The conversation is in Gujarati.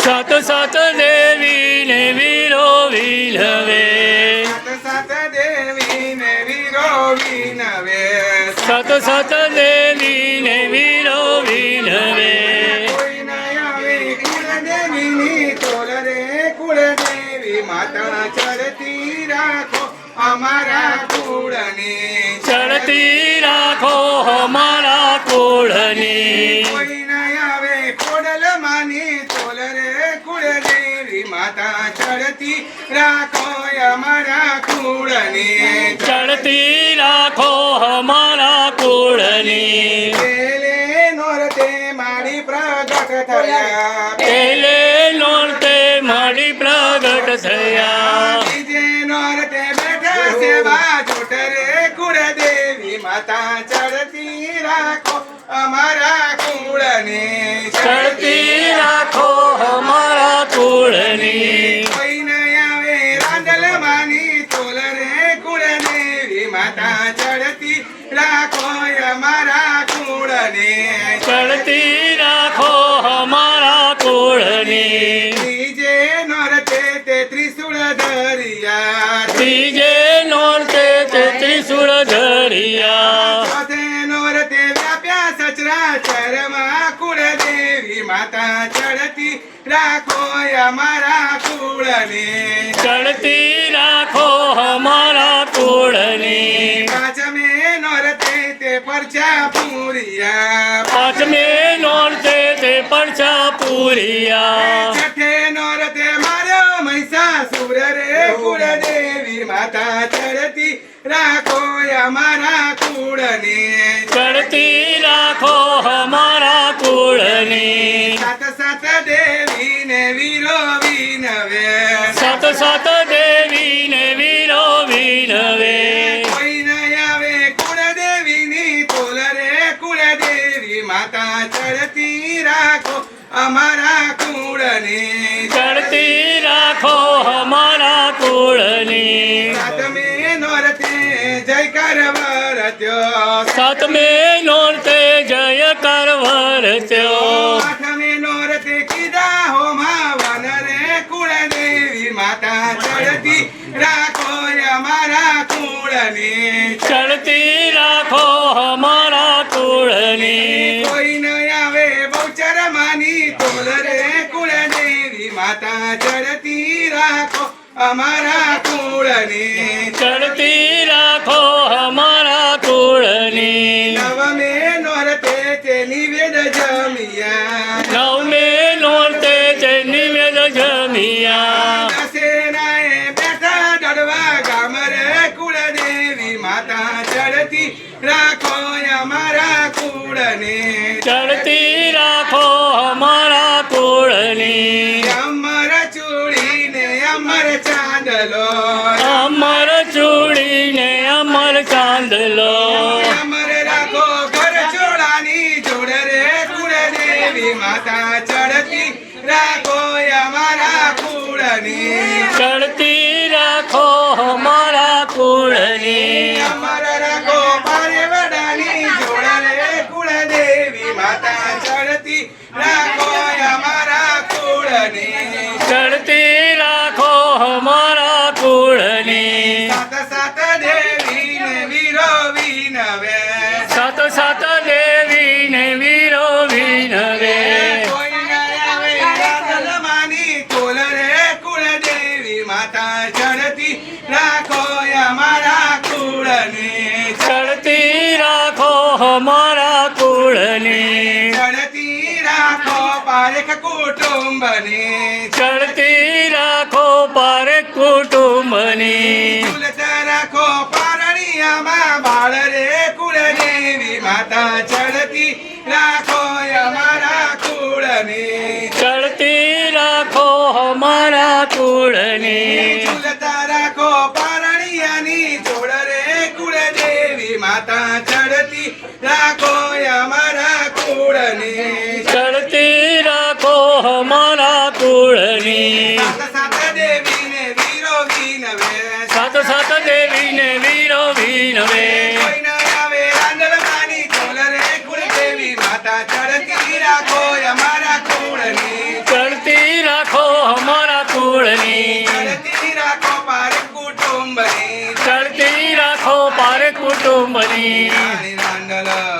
સાત સાત દેવી ને વીરો વિનવે સાત દેવી ને વીરો વિનવે સાત સાત દેવી ને વીરો વિનવે કોઈ ન આવે કુળદેવીની તોલ રે કુળદેવી માતા ચરતી રાખો અમારા કુળની ચડતી રાખો અમારા કુળની કોઈ ન આવે ખોડલ માની તોલ રે કુળદેવી માતા ચરતી રાખો અમારા કુળની ચડતી રાખો અમારા કુળની પેલે નોરતે મારી પ્રગટ થયા પેલે નોરતે મારી પ્રગટ થયા બીજે નોરતે બેઠા સેવા જોટ રે કુળદેવી માતા ચડતી રાખો અમારા કુળની ચડતી રાખો અમારા કુળની કોઈ ન આવે રાંદલ માની તોલ રે કુળદેવી માતા ચડતી રાખો અમારા કુળની ચડતી રાખો અમારા કુળની ત્રીજે નોરતે તે ત્રિશુળ ધરિયા ત્રીજે નોરતે તે ત્રિશુળ ધરિયા ચોથે નોરતે વ્યાપ્યા સચરાચરમાં કુળદેવી માતા ચડતી રાખો અમારા કુળની ચડતી રાખો અમારા કુળની પાંચમે નોરતે તે પરચા પૂરિયા પાંચમે નોરતે તે પરચા પૂરિયા છઠ્ઠે નોરતે માર્યો મહિષાસુર રે કુળદેવી માતા ચડતી રાખો અમારા કુળની ચડતી રાખો અમારા કુળની સાત સાત દેવી ને વીરો વિનવે સાત સાત દેવી ને વીરો વિનવે કોઈ ન આવે કુળદેવીની તોલ રે કુળદેવી માતા ચડતી રાખો અમારા કુળની ચડતી રાખો અમારા કુળની સાતમે નોરતે જયકાર વરત્યો સાતમે નોરતે જય કરવરત્યો આઠમે નોરતે કીધા હોમા વન રે કુળદેવી માતા ચડતી રાખો અમારા કુળની ચડતી રાખો અમારા કુળની કોઈ ન આવે બહુચર માની તોલ રે કુળદેવી માતા ચડતી રાખો અમારા કુળની ચડતી રાખો અમારા કુળની નવમે નોરતે તે નિવેદ જમિયા નવમે નોરતે તે નિવેદ જમિયા દશેરાએ બેઠા દડવા ગામ રે કુળદેવી માતા ચડતી રાખો અમારા કુળની ચડતી રાખો અમારા કુળની અમર ચૂડી ને અમર ચાંદલો અમર ચૂડીને અમર ચાંદલો અમર રાખો ઘર ચોળાની જોડ રે કુળદેવી માતા ચડતી રાખો અમારા કુળની ચડતી રાખો અમારા કુળની અમર રાખો પારેવડાની જોડ રે કુળદેવી માતા ચડતી રાખો અમારા કુળની ચડતી રાખો અમારા કુળની સાત સાત દેવી ને વીરો વિનવે સાત સાત દેવી ને વીરો વિનવે કોઈ ન આવે રાંદલ માની તોલ રે કુળદેવી માતા ચડતી રાખો અમારા કુળની ચડતી રાખો અમારા કુળની ચડતી રાખો પારેખ કુટુંબની ચડતી રાખો પારેખ કુટુંબની ઝૂલતા રાખો પારણિયામાં બાળ રે કુળદેવી માતા ચડતી રાખો અમારા કુળની ચડતી રાખો અમારા કુળની ઝૂલતા રાખો પારણિયાની જોડ રે કુળદેવી માતા ચડતી રાખો અમારા કુળની ચડતી રાખો અમારા કુળની સાત સાત દેવી ને વીરો વિનવે સાત સાત દેવી ને વીરો વિનવે કોઈ ન આવે રાંદલ માની તોલ રે કુળદેવી માતા ચડતી રાખો અમારા કુળની ચડતી રાખો કુટુંબની ચડતી રાખો પર કુટુંબની રાણી નાંદલ